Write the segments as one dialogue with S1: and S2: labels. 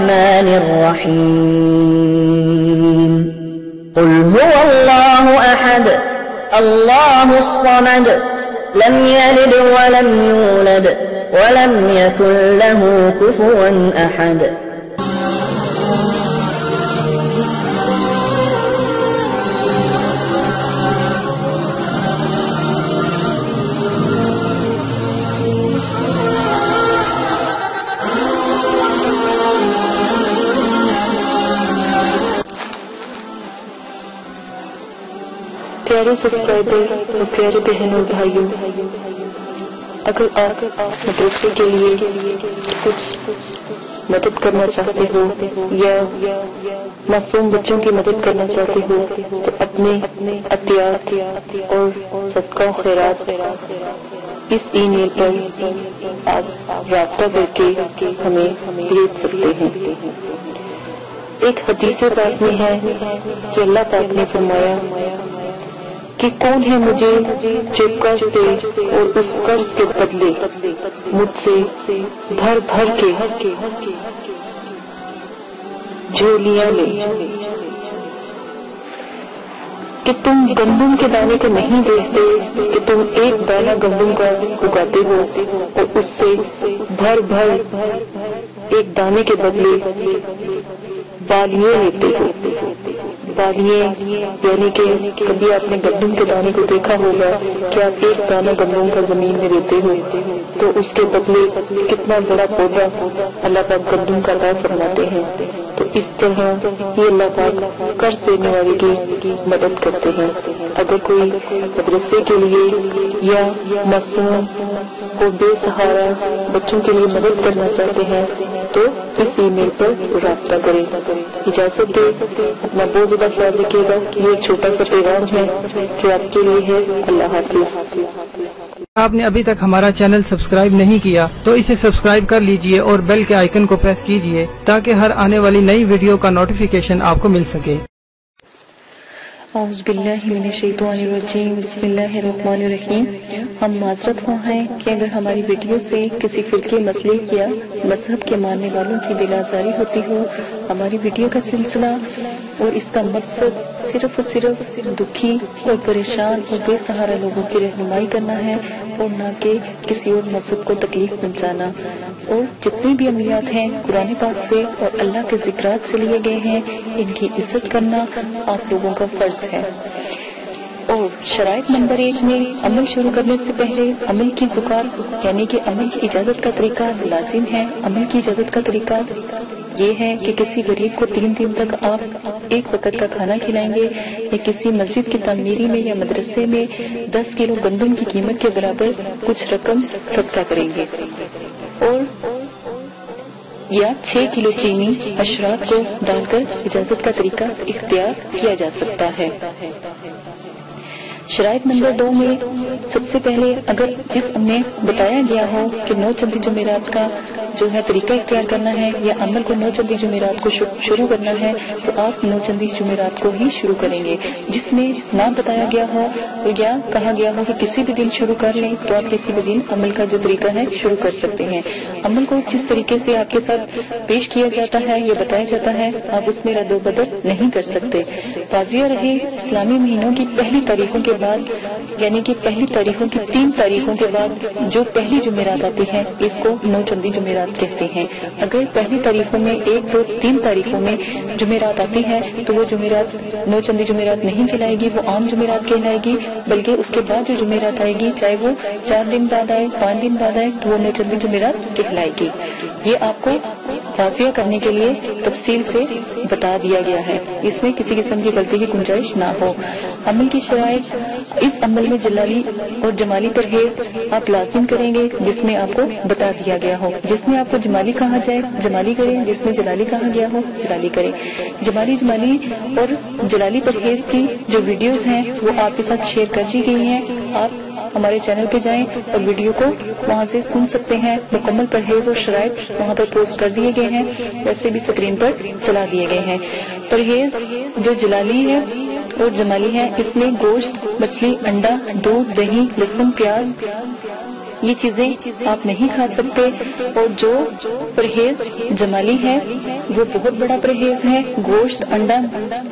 S1: الرحمن الرحيم قل هو الله أحد الله الصمد لم يلد ولم يولد ولم يكن له كفوا أحد.
S2: پیارے سبسکرائبر اور پیارے بہنوں اور بھائیوں، اگر آپ مدرسے کے لیے کچھ مدد کرنا چاہتے ہو یا معصوم بچوں کی مدد کرنا چاہتے ہو تو اپنے عطیات اور صدقہ و خیرات اس ای میل پر آپ رابطہ کر کے ہمیں بھیج سکتے ہیں۔ ایک حدیث پاک میں ہے کہ اللہ پاک نے فرمایا کہ کون ہے مجھے جو قرض دے اور اس قرض کے بدلے مجھ سے بھر بھر کے جھولیاں لے، کہ تم گندم کے دانے کو نہیں دیکھتے کہ تم ایک دانہ گندم کا اگاتے ہو اور اس سے بھر بھر ایک دانے کے بدلے بالیاں لیتے ہو۔ بالیاں یعنی کہ کبھی آپ نے گندم کے دانے کو دیکھا ہوگا کہ آپ ایک دانہ گندم کا زمین میں دیتے ہو تو اس کے بدلے کتنا بڑا پودا اللہ پاک گندم کا عطا فرماتے ہیں۔ تو اس طرح یہ اللہ پاک قرض دینے والے کی مدد کرتے ہیں۔ اگر کوئی مدرسے کے لیے یا معصوم اور بے سہارا بچوں کے لیے مدد کرنا چاہتے ہیں تو اس ای میل پر رابطہ کریں۔ اجازت دے، اپنا بہت زیادہ خیال رکھیے گا۔ یہ ایک چھوٹا سا پیغام ہے جو آپ کے لیے ہے۔ اللہ حافظ۔
S3: آپ نے ابھی تک ہمارا چینل سبسکرائب نہیں کیا تو اسے سبسکرائب کر لیجئے اور بیل کے آئیکن کو پریس کیجئے تاکہ ہر آنے والی نئی ویڈیو کا نوٹیفیکیشن آپ کو مل سکے۔
S2: اعوذ باللہ من الشیطان الرجیم، بسم اللہ الرحمن الرحیم۔ ہم معذرت خواہ ہیں کہ اگر ہماری ویڈیو سے کسی فرقے مسلک یا مذہب کے ماننے والوں کی دل آزاری ہوتی ہو، ہماری ویڈیو کا سلسلہ اور اس کا مقصد صرف اور صرف دکھی اور پریشان اور بے سہارا لوگوں کی رہنمائی کرنا ہے اور نہ کہ کسی اور مذہب کو تکلیف پہنچانا۔ اور جتنے بھی عملیات ہیں قرآن پاک سے اور اللہ کے ذکرات سے لیے گئے ہیں، ان کی عزت کرنا آپ لوگوں کا فرض ہے۔ اور شرائط نمبر 1 میں عمل شروع کرنے سے پہلے عمل کی زکات یعنی کہ عمل کی اجازت کا طریقہ لازم ہے۔ عمل کی اجازت کا طریقہ یہ ہے کہ کسی غریب کو 3 دن تک آپ ایک وقت کا کھانا کھلائیں گے یا کسی مسجد کی تعمیری میں یا مدرسے میں 10 کلو گندم کی قیمت کے برابر کچھ رقم صدقہ کریں گے، اور یا 6 کلو چینی اشراط کو ڈال کر اجازت کا طریقہ اختیار کیا جا سکتا ہے۔ شرائط نمبر 2 میں سب سے پہلے اگر جس میں بتایا گیا ہو کہ 9 چندی جمعرات کا جو ہے طریقہ اختیار کرنا ہے یا عمل کو 9 چندی جمعرات کو شروع کرنا ہے تو آپ 9 چندی جمعرات کو ہی شروع کریں گے۔ جس میں نہ بتایا گیا ہو یا کہا گیا ہو کہ کسی بھی دن شروع کر لیں تو آپ کسی بھی دن عمل کا جو طریقہ ہے شروع کر سکتے ہیں۔ عمل کو جس طریقے سے آپ کے ساتھ پیش کیا جاتا ہے یا بتایا جاتا ہے آپ اس میں رد و بدل نہیں کر سکتے۔ واضح رہے، اسلامی مہینوں کی پہلی تاریخوں کے بعد یعنی کہ پہلی تاریخوں کی 3 تاریخوں کے بعد جو پہلی جمعرات آتی ہے اس کو 9 چندی جمعرات کہتے ہیں۔ اگر پہلی تاریخوں میں 1، 2، 3 تاریخوں میں جمعرات آتی ہے تو وہ جمعرات 9 چندی جمعرات نہیں کہلائے گی، وہ عام جمعرات کہلائے گی، بلکہ اس کے بعد جو جمعرات آئے گی چاہے وہ 4 دن بعد آئے، 5 دن بعد آئے تو وہ 9 چندی جمعرات کہلائے گی۔ یہ آپ کو واضح کرنے کے لیے تفصیل سے بتا دیا گیا ہے، اس میں کسی قسم کی غلطی کی گنجائش نہ ہو۔ عمل کی شرائط، اس عمل میں جلالی اور جمالی پرہیز آپ لازم کریں گے جس میں آپ کو بتا دیا گیا ہو۔ جس میں آپ کو جمالی کہا جائے جمالی کریں، جس میں جلالی کہا گیا ہو جلالی کریں۔ جمالی اور جلالی پرہیز کی جو ویڈیوز ہیں وہ آپ کے ساتھ شیئر کر دی گئی ہیں۔ آپ ہمارے چینل پہ جائیں اور ویڈیو کو وہاں سے سن سکتے ہیں۔ مکمل پرہیز اور شرائط وہاں پر پوسٹ کر دیے گئے ہیں، ویسے بھی اسکرین پر چلا دیے گئے ہیں۔ پرہیز جو جلالی ہے اور جمالی ہے، اس میں گوشت، مچھلی، انڈا، دودھ، دہی، لہسن، پیاز یہ چیزیں آپ نہیں کھا سکتے. اور جو پرہیز جمالی ہے وہ بہت بڑا پرہیز ہے. گوشت، انڈا،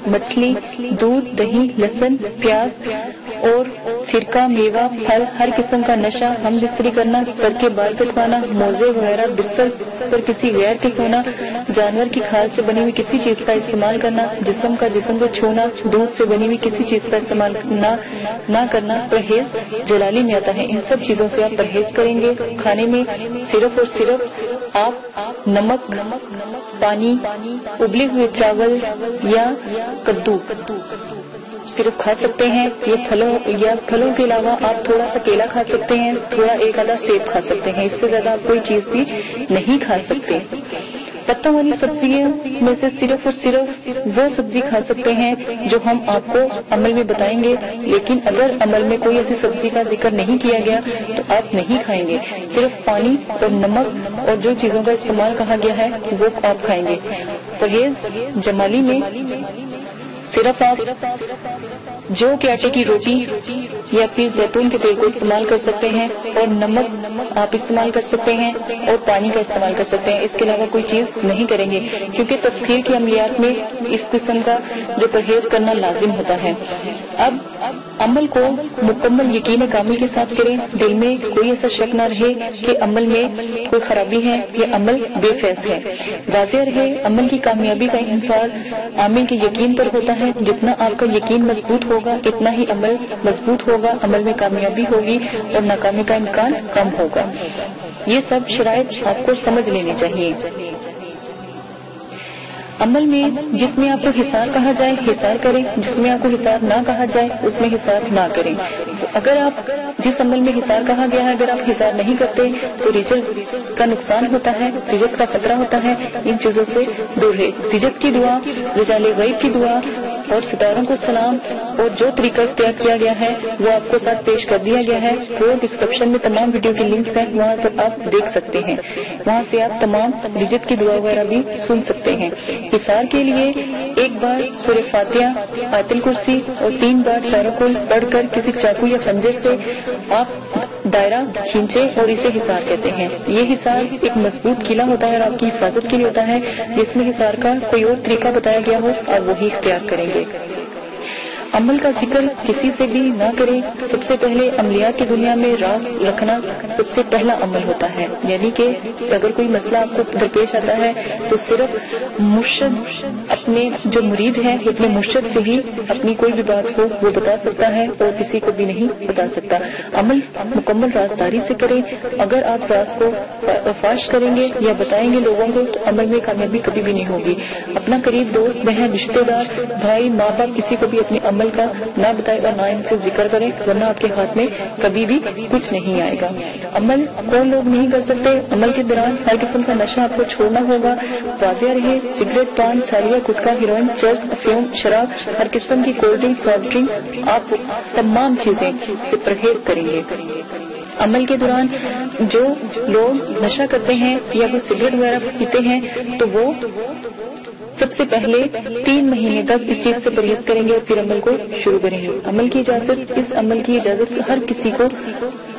S2: مچھلی، دودھ، دہی، لہسن، پیاز اور سرکہ، میوہ، پھل، ہر قسم کا نشہ، ہم بستری کرنا، سر کے بال کٹوانا، موزے وغیرہ، بستر پر کسی غیر کے سونا، جانور کی کھال سے بنی ہوئی کسی چیز کا استعمال کرنا، جسم کو چھونا، دودھ سے بنی ہوئی کسی چیز کا استعمال نہ کرنا پرہیز جلالی میں آتا ہے. ان سب چیزوں سے آپ پرہیز کریں گے. کھانے میں صرف اور صرف آپ نمک، پانی، ابلے ہوئے چاول یا کدو صرف کھا سکتے ہیں. یہ پھلوں کے علاوہ آپ تھوڑا سا کیلا کھا سکتے ہیں، تھوڑا ایک آدھا سیب کھا سکتے ہیں. اس سے زیادہ آپ کوئی چیز بھی نہیں کھا سکتے. پتوں والی سبزیوں میں سے صرف اور صرف وہ سبزی کھا سکتے ہیں جو ہم آپ کو عمل میں بتائیں گے. لیکن اگر عمل میں کوئی ایسی سبزی کا ذکر نہیں کیا گیا تو آپ نہیں کھائیں گے. صرف پانی اور نمک اور جو چیزوں کا استعمال کہا گیا ہے وہ آپ کھائیں گے. پرہیز جمالی میں صرف آپ جو کہ آٹے کی روٹی یا پھر زیتون کے تیل کو استعمال کر سکتے ہیں، اور نمک آپ استعمال کر سکتے ہیں، اور پانی کا استعمال کر سکتے ہیں. اس کے علاوہ کوئی چیز نہیں کریں گے، کیونکہ تسخیر کی عملیات میں اس قسم کا جو پرہیز کرنا لازم ہوتا ہے. اب عمل کو مکمل یقین کامل کے ساتھ کریں. دل میں کوئی ایسا شک نہ رہے کہ عمل میں کوئی خرابی ہے یا عمل بے فیض ہے. واضح رہے عمل کی کامیابی کا انحصار عامل کے یقین پر ہوتا ہے. جتنا آپ کا یقین مضبوط ہوگا اتنا ہی عمل مضبوط ہوگا، عمل میں کامیابی ہوگی اور ناکامی کا امکان کم ہوگا. یہ سب شرائط آپ کو سمجھ لینی چاہیے. عمل میں جس میں آپ کو حصار کہا جائے حصار کریں، جس میں آپ کو حصار نہ کہا جائے اس میں حصار نہ کریں. اگر آپ جس عمل میں حصار کہا گیا ہے اگر آپ حصار نہیں کرتے تو رجت کا نقصان ہوتا ہے، رجت کا خطرہ ہوتا ہے. ان چیزوں سے دور رہے. رجت کی دعا، رجال غیب کی دعا اور ستاروں کو سلام اور جو طریقہ اختیار کیا گیا ہے وہ آپ کو ساتھ پیش کر دیا گیا ہے. وہ ڈسکرپشن میں تمام ویڈیو کے لنکس ہیں، وہاں پر آپ دیکھ سکتے ہیں. وہاں سے آپ تمام رجت کی دعا وغیرہ بھی سن سکتے ہیں. حصار کے لیے ایک بار سورہ فاتحہ، آیت الکرسی اور 3 بار چاروں کل پڑھ کر کسی چاقو یا خنجر سے آپ دائرہ کھینچے اور اسے حصار کہتے ہیں. یہ حصار ایک مضبوط قلعہ ہوتا ہے اور آپ کی حفاظت کے لیے ہوتا ہے. جس میں حصار کا کوئی اور طریقہ بتایا گیا ہو آپ وہی اختیار کریں گے. عمل کا ذکر کسی سے بھی نہ کریں. سب سے پہلے عملیات کی دنیا میں راز رکھنا سب سے پہلا عمل ہوتا ہے. یعنی کہ اگر کوئی مسئلہ آپ کو درپیش آتا ہے تو صرف مرشد اپنے جو مرید ہے اپنے مرشد سے ہی اپنی کوئی بھی بات ہو وہ بتا سکتا ہے اور کسی کو بھی نہیں بتا سکتا. عمل مکمل رازداری سے کریں. اگر آپ راز کو فاش کریں گے یا بتائیں گے لوگوں کو تو عمل میں کامیابی کبھی بھی نہیں ہوگی. اپنا قریب دوست، بہن، رشتے دار، بھائی، ماں باپ کسی کو بھی اپنے عمل کا نہ بتائے اور نہ ان سے ذکر کریں، ورنہ آپ کے ہاتھ میں کبھی بھی کچھ نہیں آئے گا. عمل کون لوگ نہیں کر سکتے؟ عمل کے دوران ہر قسم کا نشہ آپ کو چھوڑنا ہوگا. واضح رہے سگریٹ، پان، سالیہ، گٹکا، ہیروئن، چرس، افیون، شراب، ہر قسم کی کولڈ ڈرنک، سافٹ ڈرنک، آپ تمام چیزیں سے پرہیز کریں گے. عمل کے دوران جو لوگ نشہ کرتے ہیں یا وہ سگریٹ وغیرہ پیتے ہیں تو وہ سب سے پہلے 3 مہینے تک اس چیز سے پرہیز کریں گے اور پھر عمل کو شروع کریں گے. عمل کی اجازت، اس عمل کی اجازت ہر کسی کو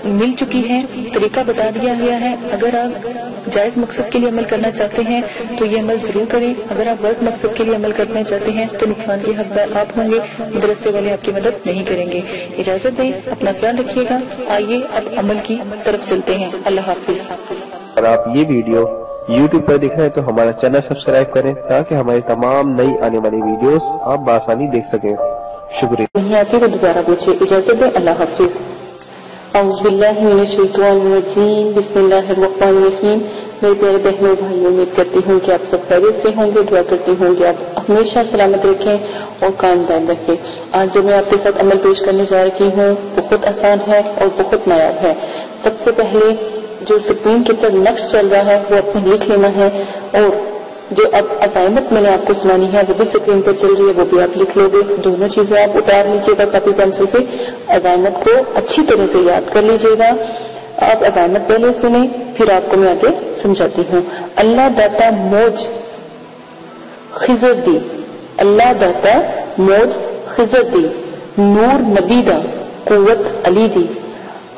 S2: مل چکی ہے. طریقہ بتا دیا گیا ہے. اگر آپ جائز مقصد کے لیے عمل کرنا چاہتے ہیں تو یہ عمل ضرور کریں. اگر آپ غلط مقصد کے لیے عمل کرنا چاہتے ہیں تو نقصان کے حقدار آپ ہوں گے، مدرسے والے آپ کی مدد نہیں کریں گے. اجازت دیں، اپنا خیال رکھیے گا. آئیے اب عمل کی طرف چلتے ہیں. اللہ حافظ.
S4: اگر آپ یہ ویڈیو YouTube پر دیکھ رہے ہیں تو ہمارا چینل سبسکرائب کریں تاکہ ہماری تمام نئی آنے والی ویڈیوز آپ بآسانی دیکھ سکیں. شکریہ.
S2: نہیں آتی تو دوبارہ پوچھے. اجازت دیں. اللہ حافظ. اعوذ باللہ من الشیطان الرجیم. بسم اللہ الرحمن الرحیم. میرے پیارے بہنوں بھائیوں، امید کرتی ہوں کہ آپ سب خیریت سے ہوں گے. دعا کرتی ہوں کہ آپ ہمیشہ سلامت رکھیں اور قائم دائم رکھیں. آج جو میں آپ کے ساتھ عمل پیش کرنے جا رہی ہوں بہت آسان ہے اور بہت نایاب ہے. سب سے پہلے جو اسکرین کے اوپر نقش چل رہا ہے وہ آپ نے لکھ لینا ہے، اور جو اب عزائمت میں نے آپ کو سنانی ہے وہ بھی اسکرین پر چل رہی ہے، وہ بھی آپ لکھ لو گے. دونوں چیزیں آپ اتار لیجیے گا کاپی پینسل سے. عزائمت کو اچھی طرح سے یاد کر لیجیے گا. آپ عزائمت پہلے سنیں پھر آپ کو میں آگے سمجھاتی ہوں. اللہ داتا موج خضر دی، اللہ داتا موج خضر دی، نور نبی دا قوت علی دی،